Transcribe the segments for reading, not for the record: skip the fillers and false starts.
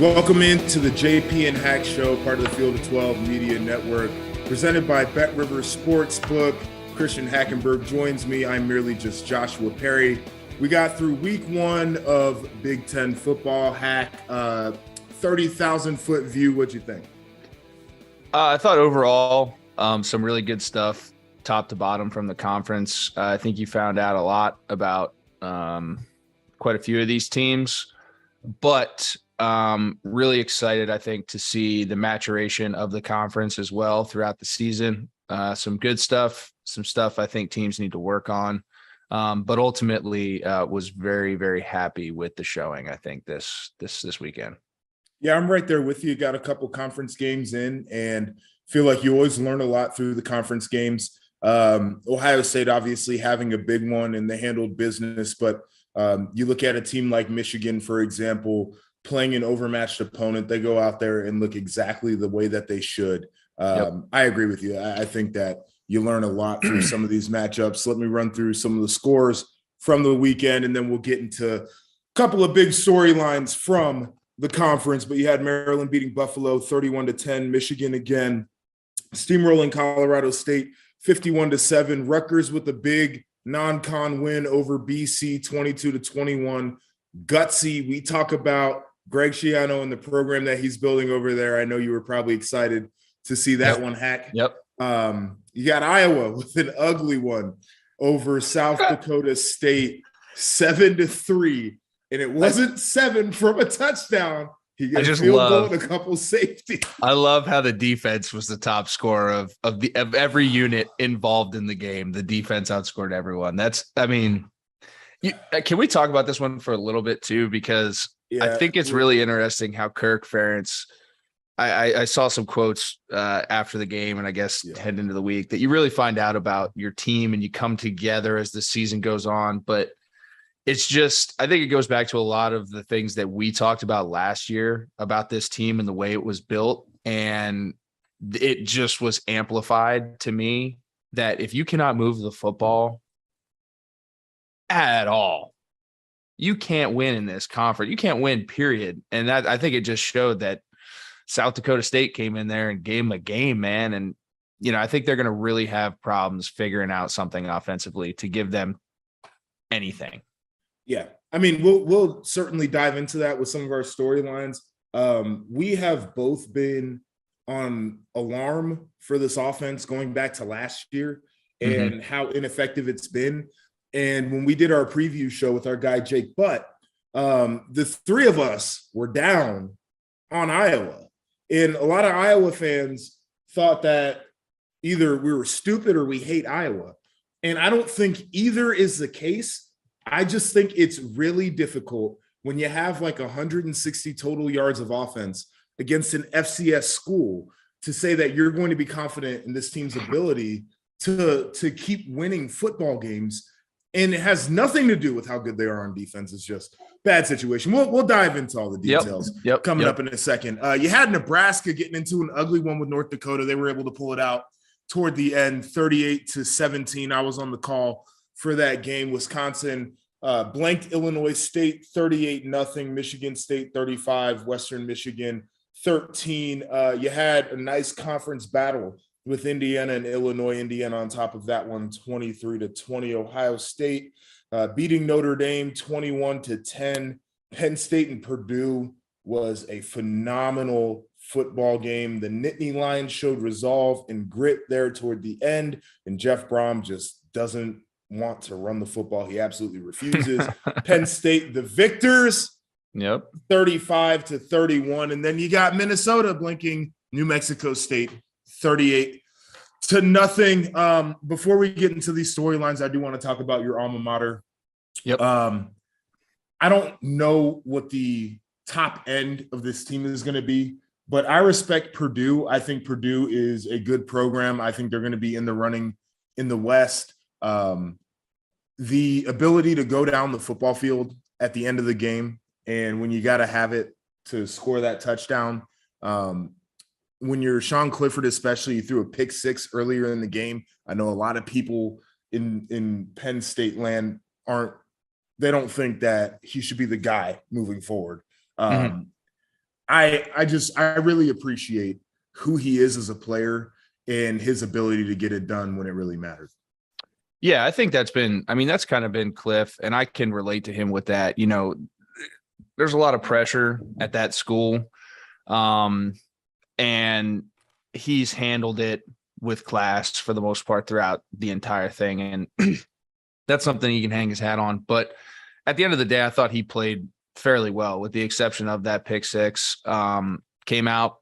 Welcome into the JP and Hack Show, part of the Field of 12 Media Network, presented by Bet Rivers Sportsbook. Christian Hackenberg joins me. I'm merely just Joshua Perry. We got through week one of Big Ten football. Hack, 30,000-foot view. What'd you think? I thought overall, some really good stuff, top to bottom from the conference. I think you found out a lot about quite a few of these teams, but really excited, I think, to see the maturation of the conference as well throughout the season. Some good stuff, some stuff I think teams need to work on. But ultimately was very, very happy with the showing, I think, this weekend. Yeah, I'm right there with you. Got a couple conference games in and feel like you always learn a lot through the conference games. Ohio State obviously having a big one and they handled business, but you look at a team like Michigan, for example, playing an overmatched opponent, they go out there and look exactly the way that they should. I agree with you. I think that you learn a lot through some of these matchups. Let me run through some of the scores from the weekend, and then we'll get into a couple of big storylines from the conference. But you had Maryland beating Buffalo 31-10, Michigan again, steamrolling Colorado State 51-7, Rutgers with a big non-con win over BC 22-21. Gutsy. We talk about Greg Schiano and the program that he's building over there. I know you were probably excited to see that one, Hack. Yep. You got Iowa with an ugly one over South Dakota State, 7-3, and it wasn't 7 from a touchdown. He got a field goal and a couple safety. I love how the defense was the top scorer of every unit involved in the game. The defense outscored everyone. Can we talk about this one for a little bit too? Because I think it's really interesting how Kirk Ferentz. I saw some quotes after the game, and I guess heading into the week, that you really find out about your team and you come together as the season goes on. But it's just, I think it goes back to a lot of the things that we talked about last year about this team and the way it was built. And it just was amplified to me that if you cannot move the football at all, you can't win in this conference. You can't win, period. And that, I think it just showed that South Dakota State came in there and gave them a game, man. And, I think they're going to really have problems figuring out something offensively to give them anything. Yeah. I mean, we'll certainly dive into that with some of our storylines. We have both been on alarm for this offense going back to last year and how ineffective it's been. And when we did our preview show with our guy, Jake Butt, the three of us were down on Iowa. And a lot of Iowa fans thought that either we were stupid or we hate Iowa. And I don't think either is the case. I just think it's really difficult when you have like 160 total yards of offense against an FCS school to say that you're going to be confident in this team's ability to keep winning football games. And it has nothing to do with how good they are on defense. It's just bad situation. We'll dive into all the details coming up in a second. You had Nebraska getting into an ugly one with North Dakota. They were able to pull it out toward the end, 38-17. I was on the call for that game. Wisconsin blanked Illinois State 38-0, Michigan State 35, Western Michigan 13. You had a nice conference battle with Indiana and Illinois. Indiana on top of that one, 23-20. Ohio State beating Notre Dame 21-10. Penn State and Purdue was a phenomenal football game. The Nittany Lions showed resolve and grit there toward the end, and Jeff Brom just doesn't want to run the football. He absolutely refuses. Penn State, the victors, 35-31. And then you got Minnesota blinking New Mexico State 38-0. Before we get into these storylines, I do want to talk about your alma mater. I don't know what the top end of this team is going to be, but I respect Purdue. I think Purdue is a good program. I think they're going to be in the running in the West. The ability to go down the football field at the end of the game, and when you got to have it to score that touchdown, when you're Sean Clifford, especially, you threw a pick six earlier in the game. I know a lot of people in Penn State land don't think that he should be the guy moving forward. I really appreciate who he is as a player and his ability to get it done when it really matters. Yeah, I think that's kind of been Cliff, and I can relate to him with that. There's a lot of pressure at that school. And he's handled it with class for the most part throughout the entire thing. And that's something he can hang his hat on. But at the end of the day, I thought he played fairly well, with the exception of that pick six. Came out,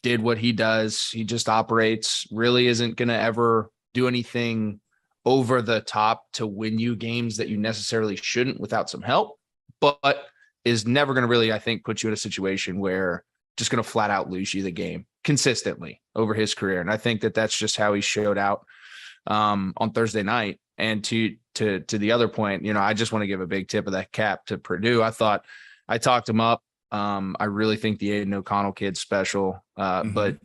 did what he does. He just operates, really isn't going to ever do anything over the top to win you games that you necessarily shouldn't without some help, but is never going to really, I think, put you in a situation where just going to flat out lose you the game consistently over his career. And I think that that's just how he showed out on Thursday night. And to the other point, I just want to give a big tip of that cap to Purdue. I talked him up. I really think the Aiden O'Connell kid's special. But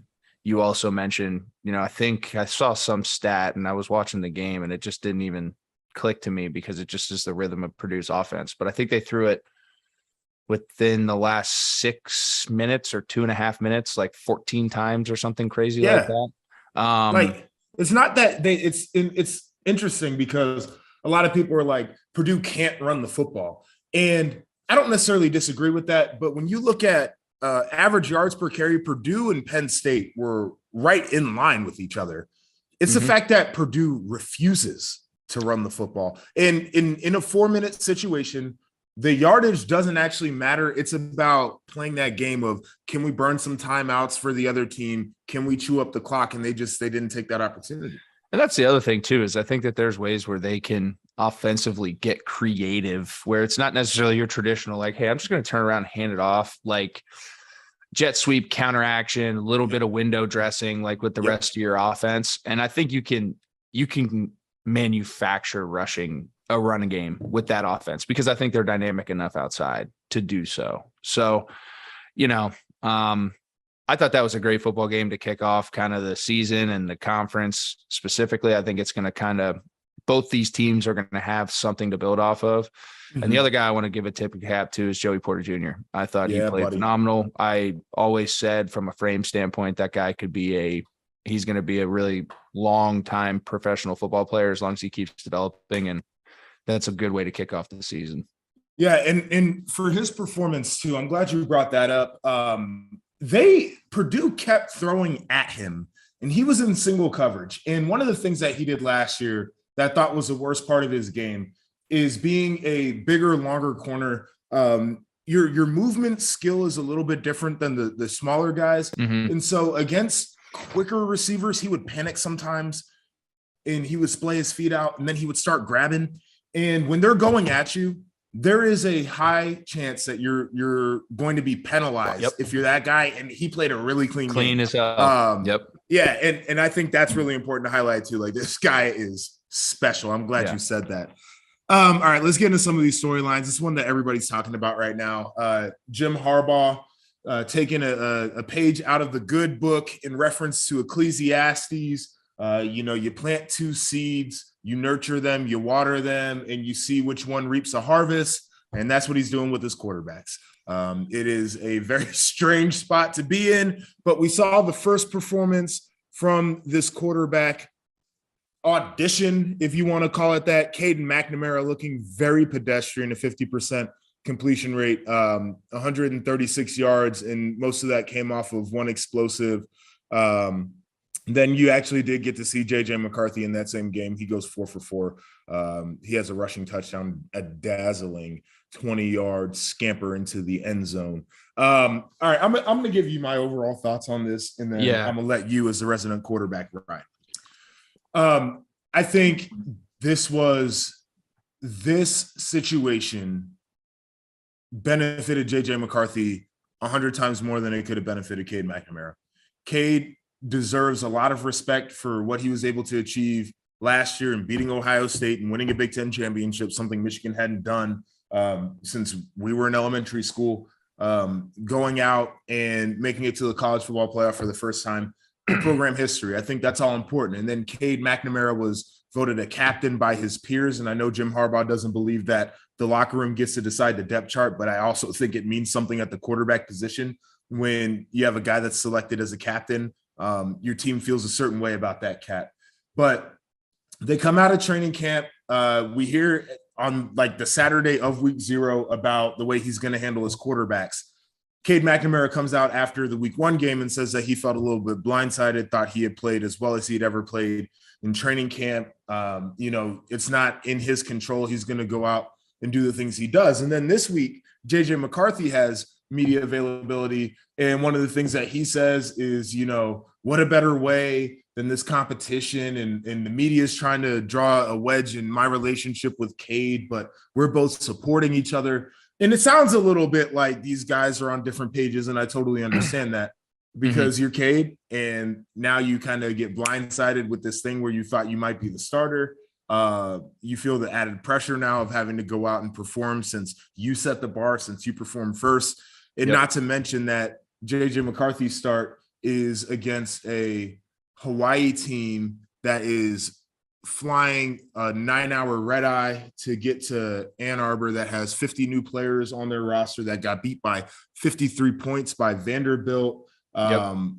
you also mentioned, I think I saw some stat and I was watching the game and it just didn't even click to me because it just is the rhythm of Purdue's offense. But I think they threw it within the last 6 minutes or 2.5 minutes, like 14 times or something crazy like that. It's not that it's interesting because a lot of people are like, Purdue can't run the football. And I don't necessarily disagree with that. But when you look at average yards per carry, Purdue and Penn State were right in line with each other. It's the fact that Purdue refuses to run the football. And in a 4-minute situation, the yardage doesn't actually matter. It's about playing that game of, can we burn some timeouts for the other team? Can we chew up the clock? And they didn't take that opportunity. And that's the other thing too, is I think that there's ways where they can offensively get creative, where it's not necessarily your traditional, like, hey, I'm just going to turn around and hand it off, like jet sweep, counter action, a little bit of window dressing, like with the rest of your offense. And I think you can manufacture a running game with that offense, because I think they're dynamic enough outside to do so. So, I thought that was a great football game to kick off kind of the season and the conference specifically. I think it's going to both these teams are going to have something to build off of. And the other guy I want to give a tip of cap to is Joey Porter Jr. I thought he played phenomenal. I always said from a frame standpoint, that guy he's going to be a really long time professional football player as long as he keeps developing. And that's a good way to kick off the season. Yeah. And for his performance too, I'm glad you brought that up. Purdue kept throwing at him and he was in single coverage. And one of the things that he did last year that I thought was the worst part of his game is being a bigger, longer corner. Your movement skill is a little bit different than the smaller guys. And so against quicker receivers, he would panic sometimes and he would splay his feet out and then he would start grabbing. And when they're going at you, there is a high chance that you're going to be penalized if you're that guy. And he played a really clean game. As hell. Yeah. And I think that's really important to highlight too. Like, this guy is special. I'm glad you said that. All right, let's get into some of these storylines. This one that everybody's talking about right now. Jim Harbaugh taking a page out of the good book in reference to Ecclesiastes. You plant 2 seeds, you nurture them, you water them, and you see which one reaps a harvest. And that's what he's doing with his quarterbacks. It is a very strange spot to be in, but we saw the first performance from this quarterback audition, if you want to call it that. Cade McNamara looking very pedestrian, a 50% completion rate, 136 yards, and most of that came off of one explosive. Then you actually did get to see JJ McCarthy in that same game. He goes 4 for 4. He has a rushing touchdown, a dazzling 20-yard scamper into the end zone. All right, I'm going to give you my overall thoughts on this, and then I'm going to let you, as the resident quarterback, ride. I think this situation benefited JJ McCarthy 100 times more than it could have benefited Cade McNamara. Cade deserves a lot of respect for what he was able to achieve last year in beating Ohio State and winning a Big Ten championship, something Michigan hadn't done since we were in elementary school, going out and making it to the college football playoff for the first time in program history. I think that's all important. And then Cade McNamara was voted a captain by his peers. And I know Jim Harbaugh doesn't believe that the locker room gets to decide the depth chart, but I also think it means something at the quarterback position when you have a guy that's selected as a captain. Your team feels a certain way about that cat. But they come out of training camp. We hear on like the Saturday of week 0 about the way he's going to handle his quarterbacks. Cade McNamara comes out after the week 1 game and says that he felt a little bit blindsided, thought he had played as well as he'd ever played in training camp. It's not in his control. He's going to go out and do the things he does. And then this week, JJ McCarthy has media availability. And one of the things that he says is, what a better way than this competition. And the media is trying to draw a wedge in my relationship with Cade, but we're both supporting each other. And it sounds a little bit like these guys are on different pages. And I totally understand that because you're Cade and now you kind of get blindsided with this thing where you thought you might be the starter. You feel the added pressure now of having to go out and perform since you set the bar, since you performed first. And not to mention that JJ McCarthy's start is against a Hawaii team that is flying a 9-hour red eye to get to Ann Arbor, that has 50 new players on their roster, that got beat by 53 points by Vanderbilt. It's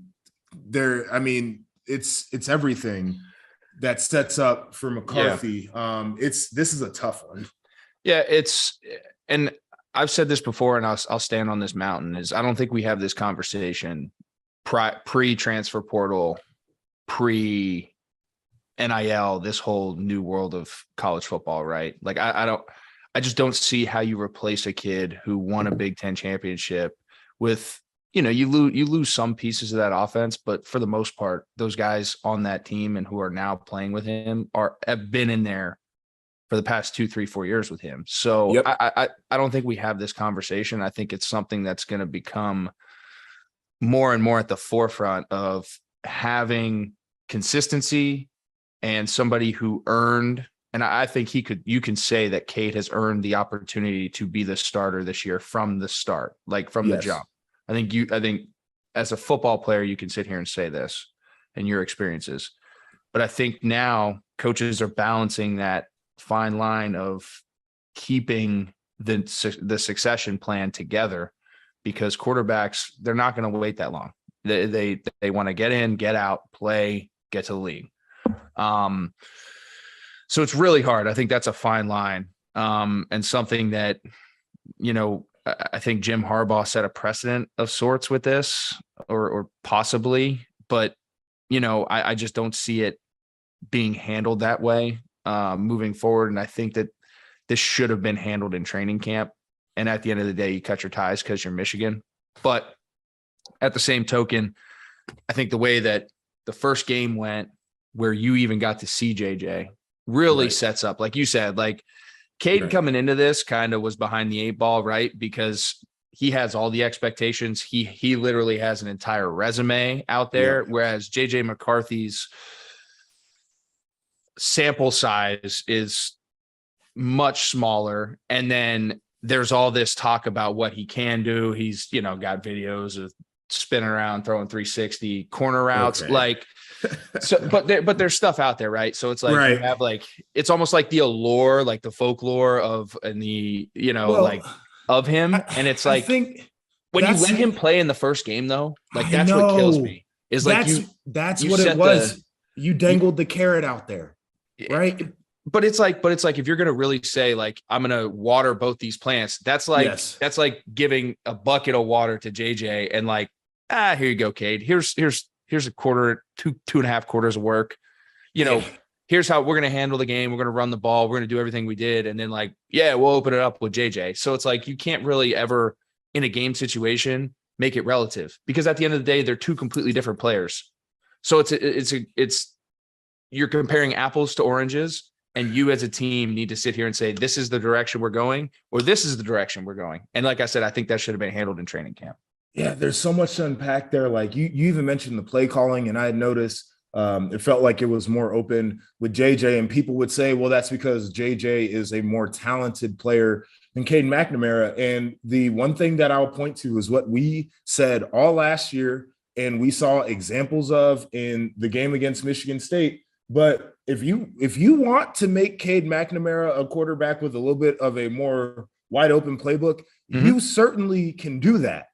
everything that sets up for McCarthy. This is a tough one. Yeah, and I've said this before, and I'll stand on this mountain, is I don't think we have this conversation pre-transfer portal, pre-NIL, this whole new world of college football, right? Like I just don't see how you replace a kid who won a Big Ten championship with, you lose some pieces of that offense, but for the most part, those guys on that team and who are now playing with him have been in there for the past 2, 3, 4 years with him. So I don't think we have this conversation. I think it's something that's going to become more and more at the forefront of having consistency and somebody who earned. And I think you can say that Cade has earned the opportunity to be the starter this year from the start, like from the jump. I think as a football player, you can sit here and say this and your experiences, but I think now coaches are balancing that fine line of keeping the succession plan together, because quarterbacks, they're not going to wait that long. They want to get in, get out, play, get to the league. So it's really hard. I think that's a fine line, and something that, I think Jim Harbaugh set a precedent of sorts with this, or possibly, but I just don't see it being handled that way moving forward. And I think that this should have been handled in training camp. And at the end of the day, you cut your ties because you're Michigan. But at the same token, I think the way that the first game went, where you even got to see JJ, really sets up, like you said, like Cade coming into this kind of was behind the 8 ball, right? Because he has all the expectations. He literally has an entire resume out there, whereas JJ McCarthy's sample size is much smaller. And then there's all this talk about what he can do. He's, got videos of spinning around, throwing 360 corner routes, but there's stuff out there, right? So it's like you have it's almost like the allure, like the folklore of of him, and it's like when you let him play in the first game, though, that's what kills me. Is that's what it was. You dangled the carrot out there, right? But it's like if you're gonna really say I'm gonna water both these plants, that's like giving a bucket of water to JJ and here you go, Cade. Here's a quarter, 2.5 quarters of work. Here's how we're going to handle the game. We're going to run the ball. We're going to do everything we did. And then we'll open it up with JJ. So it's like, you can't really ever in a game situation, make it relative, because at the end of the day, they're two completely different players. So it's you're comparing apples to oranges, and you as a team need to sit here and say, this is the direction we're going, or this is the direction we're going. And like I said, I think that should have been handled in training camp. Yeah, there's so much to unpack there. Like you even mentioned the play calling, and I had noticed it felt like it was more open with JJ, and people would say, well, that's because JJ is a more talented player than Cade McNamara. And the one thing that I'll point to is what we said all last year, and we saw examples of in the game against Michigan State. But if you want to make Cade McNamara a quarterback with a little bit of a more wide open playbook, you certainly can do that.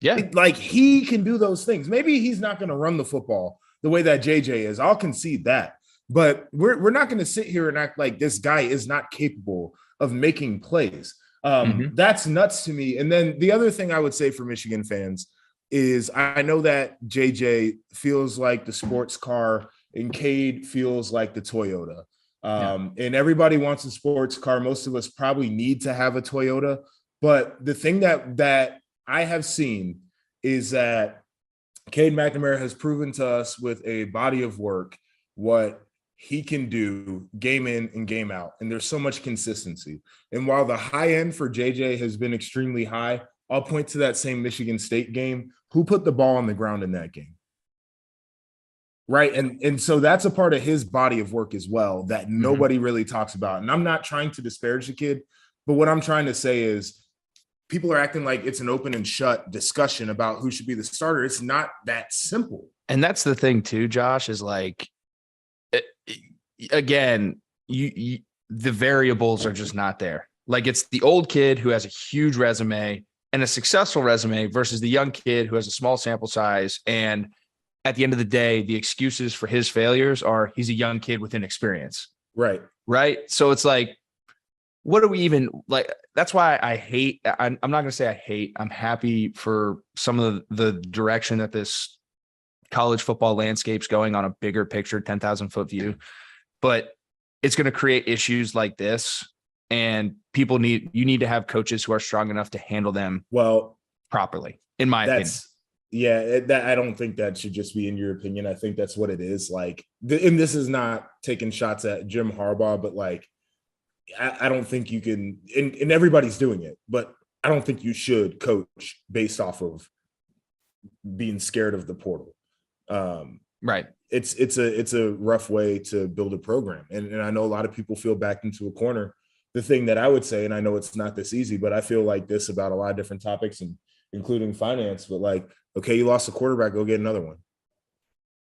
Yeah. Like he can do those things. Maybe he's not going to run the football the way that JJ is. I'll concede that. But we're not going to sit here and act like this guy is not capable of making plays. That's nuts to me. And then the other thing I would say for Michigan fans is I know that JJ feels like the sports car and Cade feels like the Toyota. And everybody wants a sports car. Most of us probably need to have a Toyota. But the thing that I have seen is that Cade McNamara has proven to us with a body of work what he can do game in and game out. And there's so much consistency. And while the high end for JJ has been extremely high, I'll point to that same Michigan State game. Who put the ball on the ground in that game? Right. And so that's a part of his body of work as well that nobody really talks about. And I'm not trying to disparage the kid, but what I'm trying to say is people are acting like it's an open and shut discussion about who should be the starter. It's not that simple. And that's the thing too, Josh, is like, again, the variables are just not there. Like it's the old kid who has a huge resume and a successful resume versus the young kid who has a small sample size. And at the end of the day, the excuses for his failures are he's a young kid with inexperience. Right. Right. So it's like, what are we even like? That's why I hate, I'm not going to say I hate, I'm happy for some of the direction that this college football landscape's going on a bigger picture, 10,000 foot view, but it's going to create issues like this. And you need to have coaches who are strong enough to handle them properly, in my opinion. Yeah, I don't think that should just be in your opinion. I think that's what it is. Like, and this is not taking shots at Jim Harbaugh, but like, I don't think you can, and everybody's doing it, but I don't think you should coach based off of being scared of the portal. Right. It's a rough way to build a program. And I know a lot of people feel backed into a corner. The thing that I would say, and I know it's not this easy, but I feel like this about a lot of different topics, and including finance, but like, okay, you lost a quarterback, go get another one.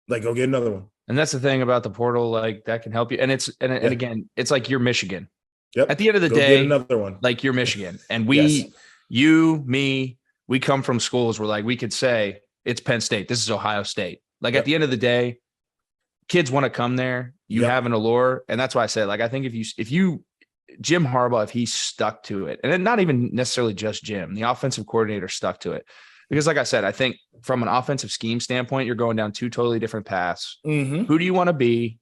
Like, go get another one. And that's the thing about the portal, like that can help you. And again, it's like you're Michigan. Yep. At the end of the go day, get another one. Like you're Michigan. And Yes. we come from schools where like we could say it's Penn State. This is Ohio State. Like at the end of the day, kids want to come there. You have an allure. And that's why I said, like, I think if you Jim Harbaugh, if he stuck to it, and then not even necessarily just Jim, the offensive coordinator stuck to it. Because like I said, I think from an offensive scheme standpoint, you're going down two totally different paths. Who do you want to be?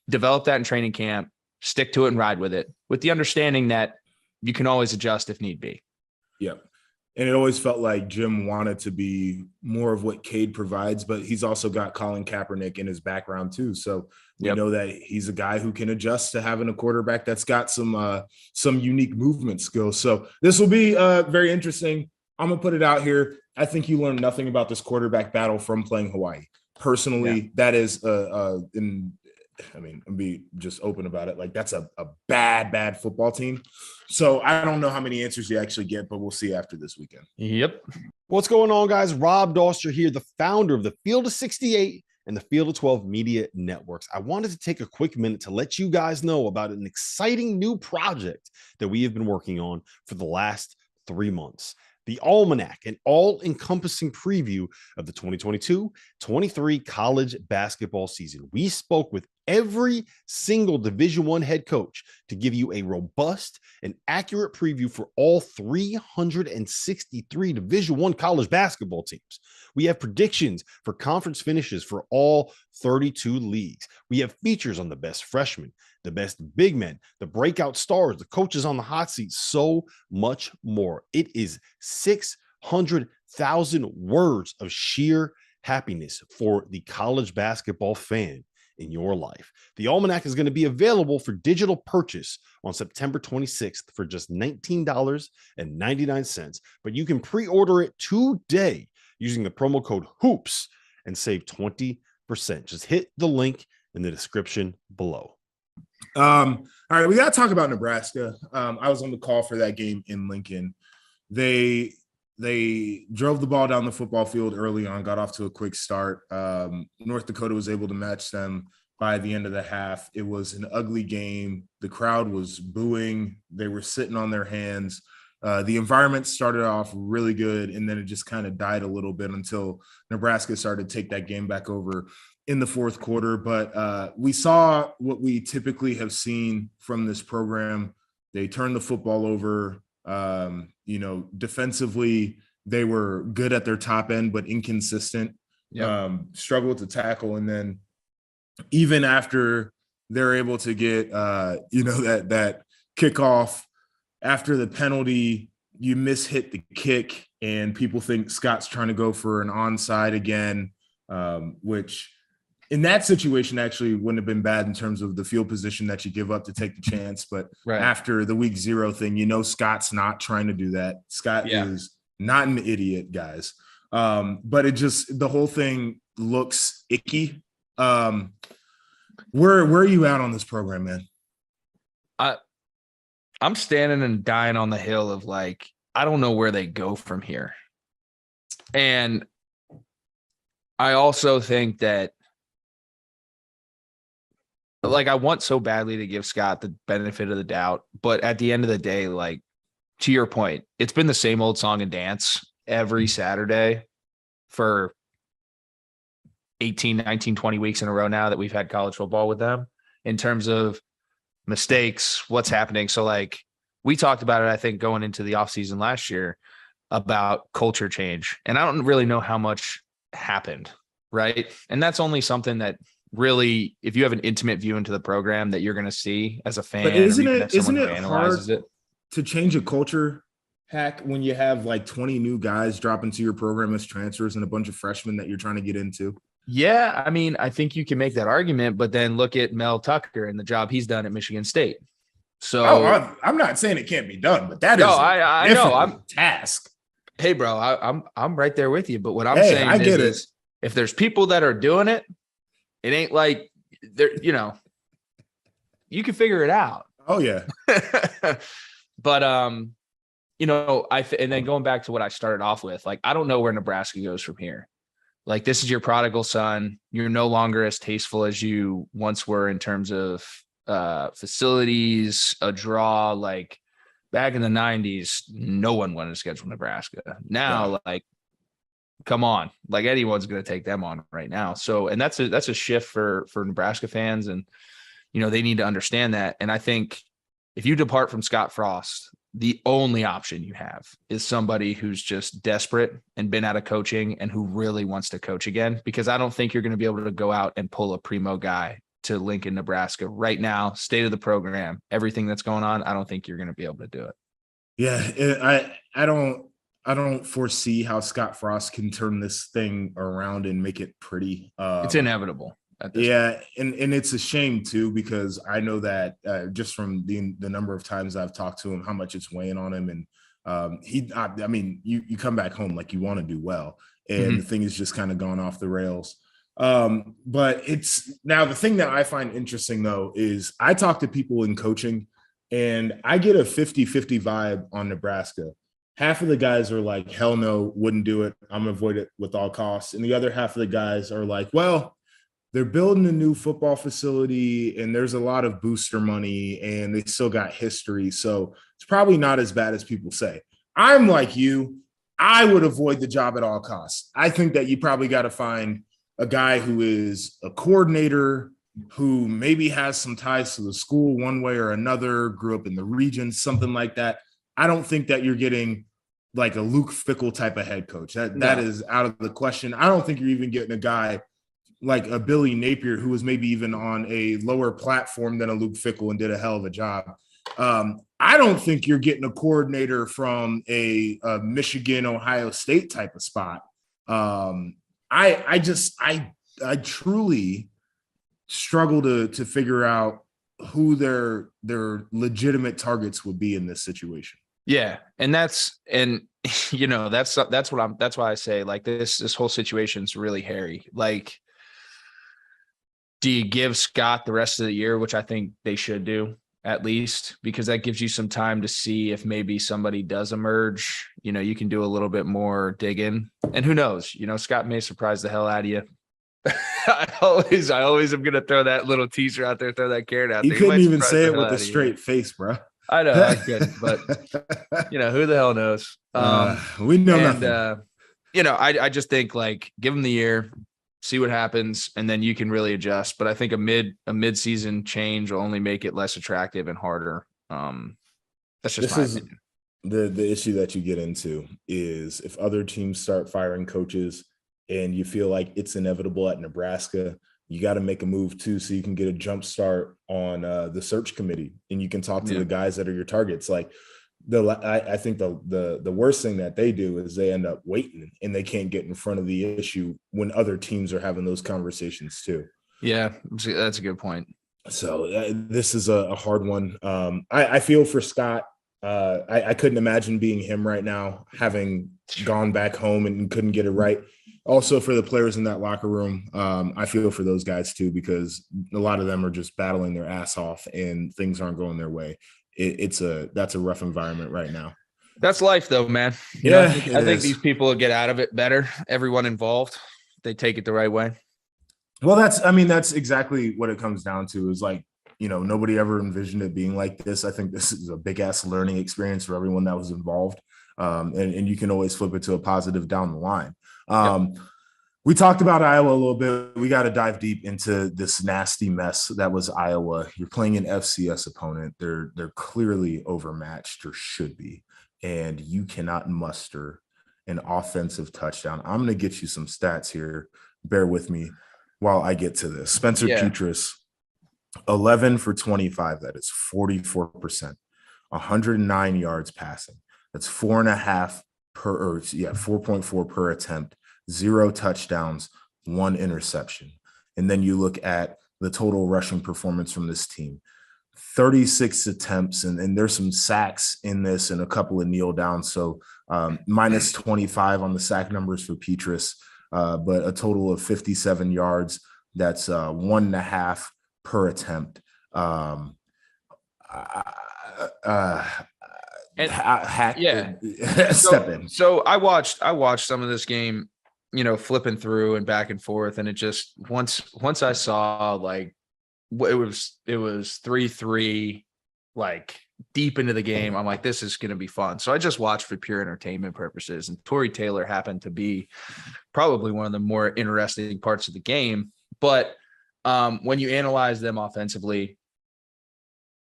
Develop that in training camp, stick to it and ride with it, with the understanding that you can always adjust if need be. Yep. And it always felt like Jim wanted to be more of what Cade provides, but he's also got Colin Kaepernick in his background too. So we know that he's a guy who can adjust to having a quarterback that's got some unique movement skills. So this will be very interesting. I'm going to put it out here. I think you learn nothing about this quarterback battle from playing Hawaii. Personally, that is I'm be just open about it. Like that's a bad football team. So I don't know how many answers you actually get, but we'll see after this weekend. Yep. What's going on, guys? Rob Doster here, the founder of the Field of 68 and the Field of 12 Media Networks. I wanted to take a quick minute to let you guys know about an exciting new project that we have been working on for the last 3 months. The Almanac, an all-encompassing preview of the 2022-23 college basketball season. We spoke with every single Division I head coach to give you a robust and accurate preview for all 363 Division I college basketball teams. We have predictions for conference finishes for all 32 leagues. We have features on the best freshmen, the best big men, the breakout stars, the coaches on the hot seat, so much more. It is 600,000 words of sheer happiness for the college basketball fan in your life. The Almanac is going to be available for digital purchase on September 26th for just $19.99, but you can pre-order it today using the promo code HOOPS and save 20%. Just hit the link in the description below. All right, we got to talk about Nebraska. I was on the call for that game in Lincoln. They drove the ball down the football field early on, got off to a quick start. North Dakota was able to match them by the end of the half. It was an ugly game. The crowd was booing. They were sitting on their hands. The environment started off really good, and then it just kind of died a little bit until Nebraska started to take that game back over in the fourth quarter. But we saw what we typically have seen from this program. They turned the football over. Defensively, they were good at their top end, but inconsistent. Yep. Struggled to tackle. And then even after they're able to get, that kickoff after the penalty, you hit the kick and people think Scott's trying to go for an onside again, which in that situation actually wouldn't have been bad in terms of the field position that you give up to take the chance. But after the week 0 thing, Scott's not trying to do that. Scott is not an idiot, guys. But the whole thing looks icky. Where are you at on this program, man? I'm standing and dying on the hill of I don't know where they go from here. And I also think that I want so badly to give Scott the benefit of the doubt, but at the end of the day, to your point, it's been the same old song and dance every Saturday for 18, 19, 20 weeks in a row now that we've had college football with them in terms of mistakes, what's happening. So we talked about it, I think, going into the offseason last year about culture change. And I don't really know how much happened, right? And that's only something that really, if you have an intimate view into the program, that you're going to see as a fan. But isn't it hard to change a culture, Hack, when you have 20 new guys drop into your program as transfers and a bunch of freshmen that you're trying to get into? Yeah, I mean, I think you can make that argument, but then look at Mel Tucker and the job he's done at Michigan State. So I'm not saying it can't be done, but that is I know I'm task. Hey, bro, I'm right there with you. But what I'm saying is if there's people that are doing it, it ain't like they're, you can figure it out. Oh yeah. But and then going back to what I started off with, I don't know where Nebraska goes from here. This is your prodigal son. You're no longer as tasteful as you once were in terms of facilities, a draw. Back in the 90s, no one wanted to schedule Nebraska. Now, come on, anyone's going to take them on right now. So, and that's a shift for Nebraska fans. And, they need to understand that. And I think if you depart from Scott Frost, the only option you have is somebody who's just desperate and been out of coaching and who really wants to coach again, because I don't think you're going to be able to go out and pull a primo guy to Lincoln, Nebraska right now, state of the program, everything that's going on. I don't think you're going to be able to do it. Yeah. I don't foresee how Scott Frost can turn this thing around and make it pretty. It's inevitable. Yeah. And it's a shame too, because I know that just from the number of times I've talked to him, how much it's weighing on him. And you come back home you want to do well, and the thing is just kind of gone off the rails. But it's now the thing that I find interesting though, is I talk to people in coaching and I get a 50-50 vibe on Nebraska. Half of the guys are like, hell no, wouldn't do it. I'm gonna avoid it with all costs. And the other half of the guys are like, well, they're building a new football facility and there's a lot of booster money and they still got history. So it's probably not as bad as people say. I'm like you. I would avoid the job at all costs. I think that you probably got to find a guy who is a coordinator, who maybe has some ties to the school one way or another, grew up in the region, something like that. I don't think that you're getting a Luke Fickell type of head coach. That is out of the question. I don't think you're even getting a guy like a Billy Napier, who was maybe even on a lower platform than a Luke Fickell and did a hell of a job. I don't think you're getting a coordinator from a Michigan, Ohio State type of spot. I truly struggle to figure out who their legitimate targets would be in this situation. Yeah. And that's why I say this whole situation's really hairy. Do you give Scott the rest of the year, which I think they should do at least, because that gives you some time to see if maybe somebody does emerge. You can do a little bit more digging, and who knows, Scott may surprise the hell out of you. I always am going to throw that little teaser out there, throw that carrot out there. You couldn't even say it with a straight face, bro. I know I couldn't, but who the hell knows? We know nothing. I just think like give them the year, see what happens, and then you can really adjust. But I think a mid-season change will only make it less attractive and harder. That's just my opinion. The issue that you get into is if other teams start firing coaches and you feel like it's inevitable at Nebraska, you got to make a move too, so you can get a jump start on the search committee and you can talk to the guys that are your targets. Like I think the worst thing that they do is they end up waiting and they can't get in front of the issue when other teams are having those conversations too. Yeah, that's a good point. So this is a hard one. I feel for Scott. I couldn't imagine being him right now, having gone back home and couldn't get it right. Also for the players in that locker room, I feel for those guys too, because a lot of them are just battling their ass off and things aren't going their way. That's a rough environment right now. That's life though, man. I think these people will get out of it better. Everyone involved, they take it the right way. Well, that's exactly what it comes down to is like, nobody ever envisioned it being like this. I think this is a big ass learning experience for everyone that was involved. And you can always flip it to a positive down the line. We talked about Iowa a little bit. We got to dive deep into this nasty mess that was Iowa. You're playing an FCS opponent. They're clearly overmatched, or should be, and you cannot muster an offensive touchdown. I'm going to get you some stats here. Bear with me while I get to this. Spencer Petras, 11 for 25. That is 44%. 109 yards passing. That's 4.4 per attempt. 0 touchdowns, 1 interception. And then you look at the total rushing performance from this team. 36 attempts, and there's some sacks in this and a couple of kneel downs. So minus 25 on the sack numbers for Petras, but a total of 57 yards. That's 1.5 per attempt. Step in. So I watched some of this game, flipping through and back and forth, and it just once I saw like it was 3-3, like deep into the game, I'm like, this is going to be fun. So I just watched for pure entertainment purposes, and Torrey Taylor happened to be probably one of the more interesting parts of the game. But when you analyze them offensively,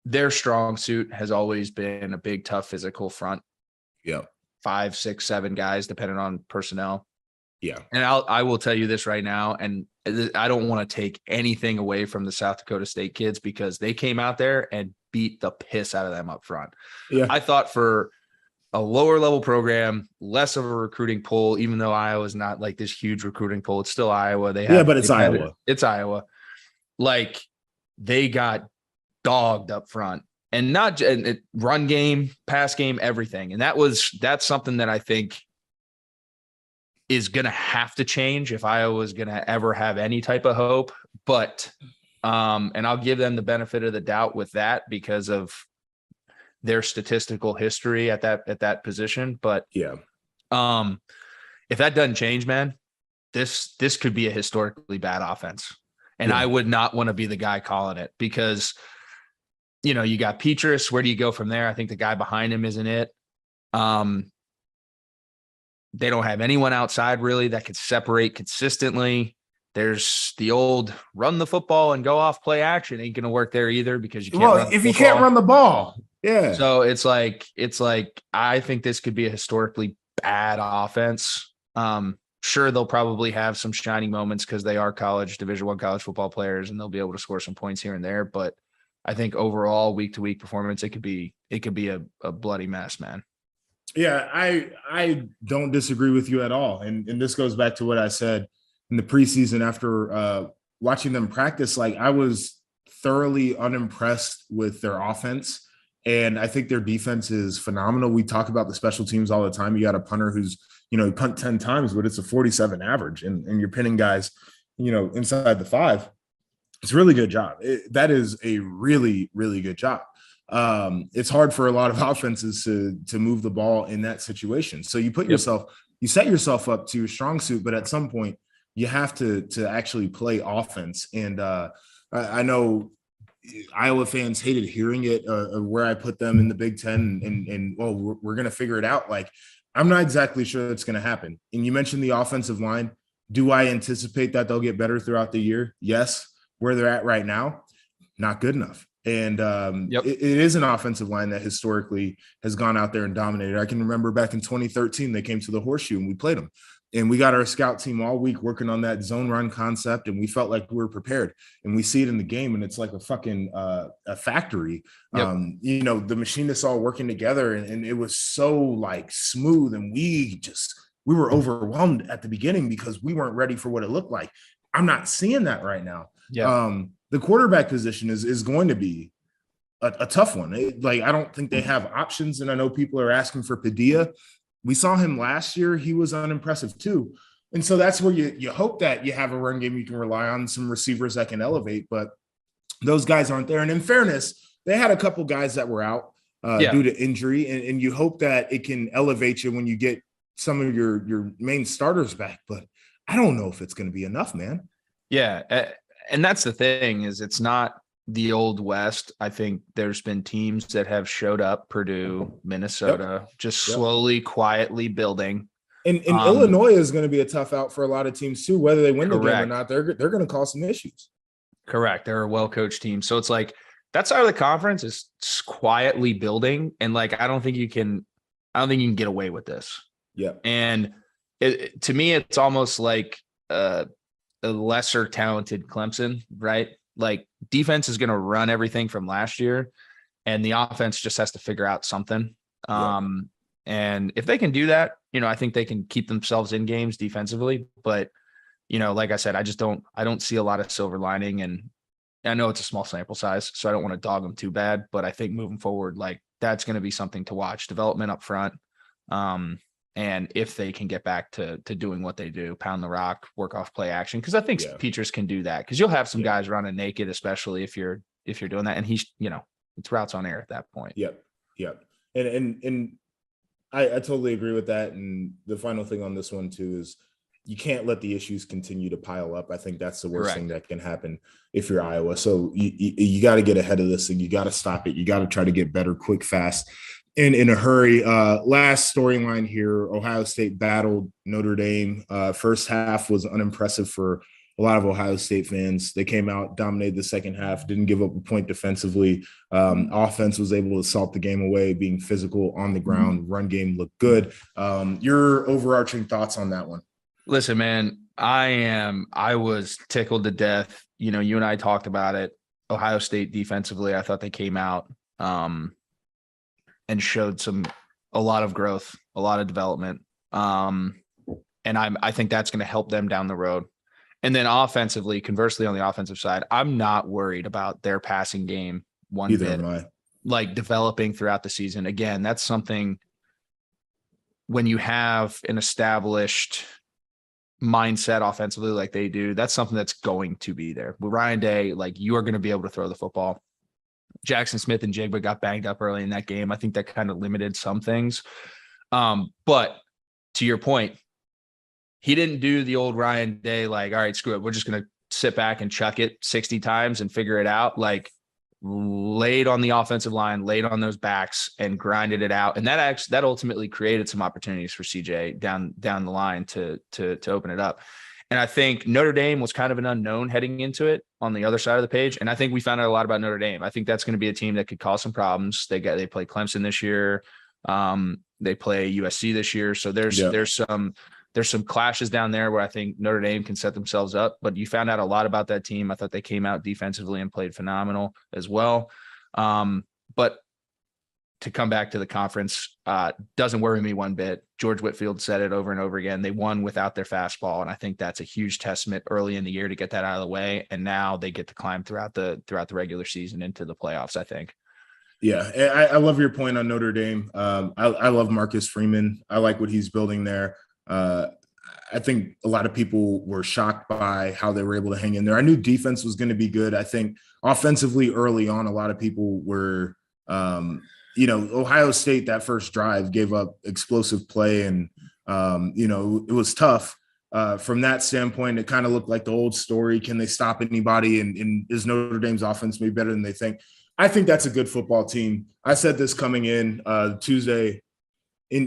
their strong suit has always been a big, tough, physical front. Yeah. 5, 6, 7 guys, depending on personnel. Yeah. And I will tell you this right now, and I don't want to take anything away from the South Dakota State kids because they came out there and beat the piss out of them up front. Yeah. I thought for a lower level program, less of a recruiting pool, even though Iowa's not like this huge recruiting pool. It's still Iowa. But it's Iowa. It's Iowa. Like they got dogged up front, and not run game, pass game, everything. And that's something that I think is going to have to change if Iowa is going to ever have any type of hope. But, and I'll give them the benefit of the doubt with that because of their statistical history at that position. But if that doesn't change, man, this could be a historically bad offense. And I would not want to be the guy calling it because, you got Petras. Where do you go from there? I think the guy behind him isn't it. They don't have anyone outside really that could separate consistently. There's the old run the football and go off play action. Ain't going to work there either because you can't. You can't run the ball. Yeah. So it's like, I think this could be a historically bad offense. Sure, they'll probably have some shining moments because they are Division I college football players, and they'll be able to score some points here and there. But I think overall week to week performance, it could be a bloody mess, man. Yeah, I don't disagree with you at all. And this goes back to what I said in the preseason after watching them practice. Like I was thoroughly unimpressed with their offense. And I think their defense is phenomenal. We talk about the special teams all the time. You got a punter who's, punt 10 times, but it's a 47 average and you're pinning guys, inside the 5. It's a really good job. That is a really, really good job. It's hard for a lot of offenses to move the ball in that situation. So you set yourself up to a strong suit, but at some point you have to actually play offense. And I know Iowa fans hated hearing it, where I put them in the Big Ten, and well, we're going to figure it out. Like, I'm not exactly sure that's going to happen. And you mentioned the offensive line. Do I anticipate that they'll get better throughout the year? Yes. Where they're at right now, not good enough. And it is an offensive line that historically has gone out there and dominated. I can remember back in 2013, they came to the Horseshoe and we played them. And we got our scout team all week working on that zone run concept, and we felt like we were prepared. And we see it in the game, and it's like a fucking a factory. Yep. The machinists all working together, and it was so like smooth. And we were overwhelmed at the beginning because we weren't ready for what it looked like. I'm not seeing that right now. Yeah. The quarterback position is going to be a tough one. I don't think they have options, and I know people are asking for Padilla. We saw him last year. He was unimpressive too. And so that's where you hope that you have a run game you can rely on, some receivers that can elevate, but those guys aren't there. And in fairness, they had a couple guys that were out due to injury, and you hope that it can elevate you when you get some of your main starters back. But I don't know if it's going to be enough, man. Yeah. And that's the thing, is it's not the old West. I think there's been teams that have showed up, Purdue, Minnesota, just slowly, quietly building. And Illinois is going to be a tough out for a lot of teams too, whether they win the game or not. They're going to cause some issues. Correct. They're a well-coached team. So it's like, that side of the conference is quietly building. And like, I don't think you can get away with this. Yeah. And to me, it's almost like a lesser talented Clemson, right? Like, defense is going to run everything from last year, and the offense just has to figure out something. And if they can do that, I think they can keep themselves in games defensively. But, like I said, I don't see a lot of silver lining, and I know it's a small sample size, so I don't want to dog them too bad, but I think moving forward, like, that's going to be something to watch, development up front. And if they can get back to doing what they do, pound the rock, work off play action, because I think Peters can do that, because you'll have some guys running naked, especially if you're doing that, and he's it's routes on air at that point. Yep. And I totally agree with that. And the final thing on this one too is you can't let the issues continue to pile up. I think that's the worst thing that can happen if you're Iowa. So you got to get ahead of this thing. You got to stop it. You got to try to get better, quick, fast. And in a hurry. Last storyline here, Ohio State battled Notre Dame. First half was unimpressive for a lot of Ohio State fans. They came out, dominated the second half, didn't give up a point defensively. Offense was able to salt the game away, being physical on the ground. Run game looked good. Your overarching thoughts on that one? Listen, man, I was tickled to death. You and I talked about it. Ohio State defensively, I thought they came out and showed a lot of growth, a lot of development. And I think that's going to help them down the road. And then offensively, conversely, on the offensive side, I'm not worried about their passing game one bit. Like, developing throughout the season. Again, that's something, when you have an established mindset offensively like they do, that's something that's going to be there. With Ryan Day, like, you are going to be able to throw the football. Jackson Smith and Jigba got banged up early in that game. I think that kind of limited some things. But to your point, he didn't do the old Ryan Day, like, all right, screw it, we're just going to sit back and chuck it 60 times and figure it out. Like, laid on the offensive line, laid on those backs, and grinded it out. And that ultimately created some opportunities for CJ down the line to open it up. And I think Notre Dame was kind of an unknown heading into it on the other side of the page. And I think we found out a lot about Notre Dame. I think that's going to be a team that could cause some problems. They play Clemson this year. They play USC this year. So there's some clashes down there where I think Notre Dame can set themselves up, but you found out a lot about that team. I thought they came out defensively and played phenomenal as well. But to come back to the conference, doesn't worry me one bit. George Whitfield said it over and over again. They won without their fastball. And I think that's a huge testament early in the year to get that out of the way. And now they get to climb throughout the regular season into the playoffs, I think. Yeah, I love your point on Notre Dame. I love Marcus Freeman. I like what he's building there. I think a lot of people were shocked by how they were able to hang in there. I knew defense was going to be good. I think offensively early on, a lot of people were, Ohio State, that first drive gave up explosive play, and, it was tough. from that standpoint, it kind of looked like the old story. Can they stop anybody? And is Notre Dame's offense maybe better than they think? I think that's a good football team. I said this coming in Tuesday,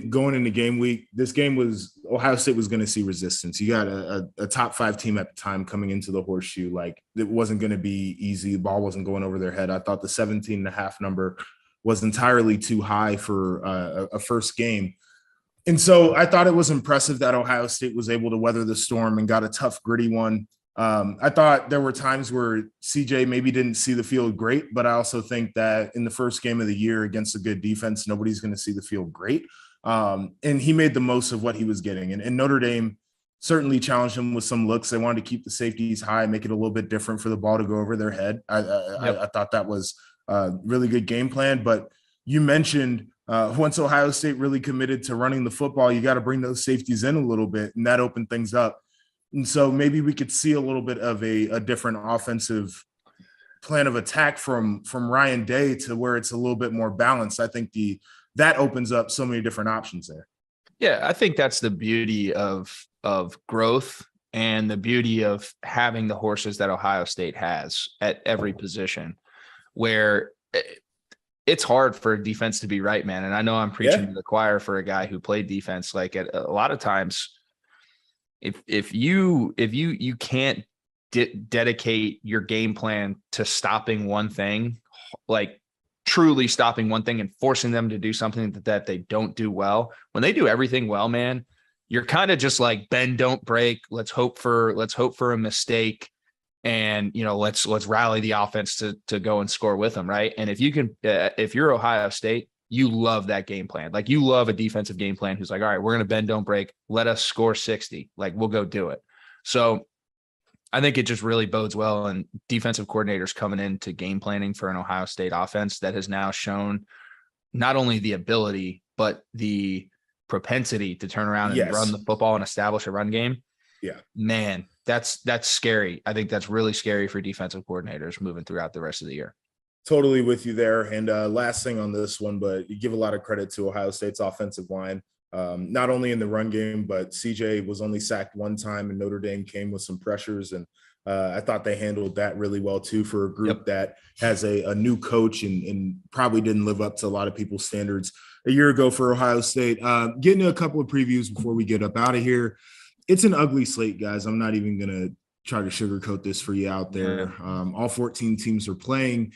going into game week. This game was Ohio State was going to see resistance. You got a top 5 team at the time coming into the horseshoe. Like, it wasn't going to be easy. The ball wasn't going over their head. I thought the 17.5 number was entirely too high for a first game. And so I thought it was impressive that Ohio State was able to weather the storm and got a tough, gritty one. I thought there were times where CJ maybe didn't see the field great, but I also think that in the first game of the year against a good defense, nobody's going to see the field great. And he made the most of what he was getting. And Notre Dame certainly challenged him with some looks. They wanted to keep the safeties high, make it a little bit different for the ball to go over their head. I thought that was a really good game plan. But you mentioned once Ohio State really committed to running the football, you got to bring those safeties in a little bit, and that opened things up. And so maybe we could see a little bit of a different offensive plan of attack from Ryan Day to where it's a little bit more balanced. I think that opens up so many different options there. Yeah, I think that's the beauty of growth and the beauty of having the horses that Ohio State has at every position, where it's hard for a defense to be right, man. And I know I'm preaching to the choir for a guy who played defense. Like, at a lot of times, if you can't dedicate your game plan to stopping one thing, like truly stopping one thing and forcing them to do something that they don't do well, when they do everything well, man, you're kind of just like, bend, don't break. Let's hope for a mistake. And, let's rally the offense to go and score with them. Right. And if you can, if you're Ohio State, you love that game plan. Like, you love a defensive game plan who's like, all right, we're going to bend, don't break. Let us score 60. Like, we'll go do it. So I think it just really bodes well. And defensive coordinators coming into game planning for an Ohio State offense that has now shown not only the ability, but the propensity to turn around and run the football and establish a run game. Yeah, man, that's scary. I think that's really scary for defensive coordinators moving throughout the rest of the year. Totally with you there. And last thing on this one, but you give a lot of credit to Ohio State's offensive line, not only in the run game, but CJ was only sacked one time and Notre Dame came with some pressures. And I thought they handled that really well too, for a group that has a new coach and probably didn't live up to a lot of people's standards a year ago for Ohio State. Getting to a couple of previews before we get up out of here. It's an ugly slate, guys. I'm not even going to try to sugarcoat this for you out there. All 14 teams are playing.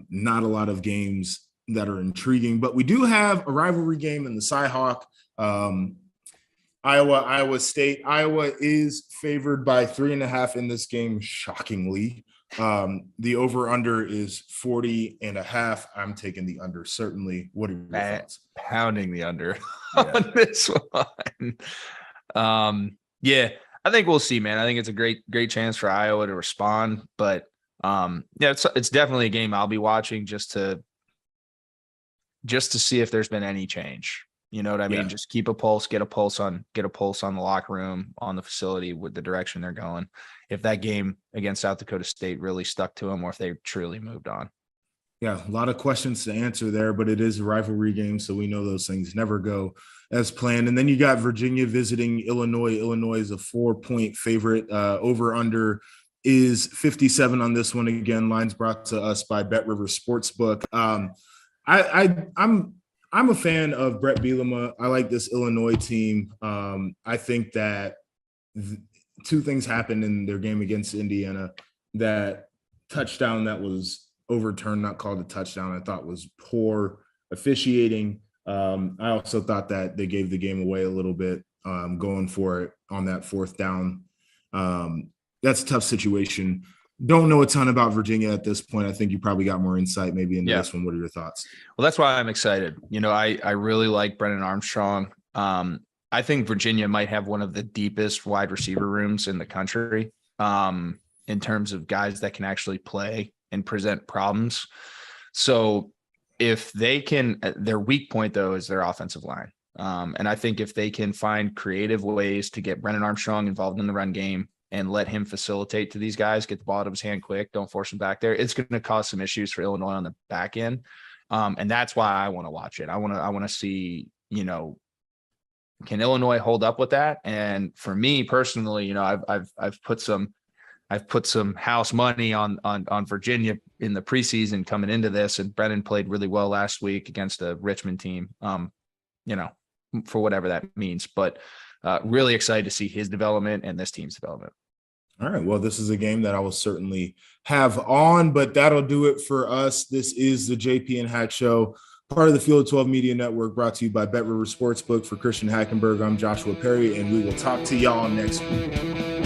Not a lot of games that are intriguing, but we do have a rivalry game in the Cy-Hawk. Iowa State. Iowa is favored by 3.5 in this game, shockingly. The over-under is 40.5. I'm taking the under, certainly. What are your thoughts? Pounding the under on this one. Yeah, I think we'll see, man. I think it's a great chance for Iowa to respond, but it's definitely a game I'll be watching just to see if there's been any change. You know what I mean? Just keep a pulse, get a pulse on the locker room, on the facility, with the direction they're going. If that game against South Dakota State really stuck to them, or if they truly moved on. Yeah, a lot of questions to answer there, but it is a rivalry game, so we know those things never go as planned. And then you got Virginia visiting Illinois. Illinois is a 4-point favorite. Over-under is 57 on this one. Again, lines brought to us by BetRivers Sportsbook. I'm a fan of Brett Bielema. I like this Illinois team. I think that two things happened in their game against Indiana. That touchdown that was overturned, not called a touchdown, I thought was poor officiating. I also thought that they gave the game away a little bit, going for it on that 4th down. That's a tough situation. Don't know a ton about Virginia at this point. I think you probably got more insight maybe into this one. What are your thoughts? Well, that's why I'm excited. I really like Brennan Armstrong. I think Virginia might have one of the deepest wide receiver rooms in the country, in terms of guys that can actually play and present problems. So if they can, their weak point though is their offensive line. And I think if they can find creative ways to get Brennan Armstrong involved in the run game and let him facilitate to these guys, get the ball out of his hand quick, don't force him back there, it's going to cause some issues for Illinois on the back end. And that's why I want to watch it. I want to see, Can Illinois hold up with that? And for me personally, you know, I've put some house money on Virginia in the preseason coming into this, and Brennan played really well last week against a Richmond team. You know, for whatever that means, but really excited to see his development and this team's development. All right. Well, this is a game that I will certainly have on, but that'll do it for us. This is the JP and Hack Show, part of the Field 12 Media Network, brought to you by Bet River Sportsbook. For Christian Hackenberg, I'm Joshua Perry, and we will talk to y'all next week.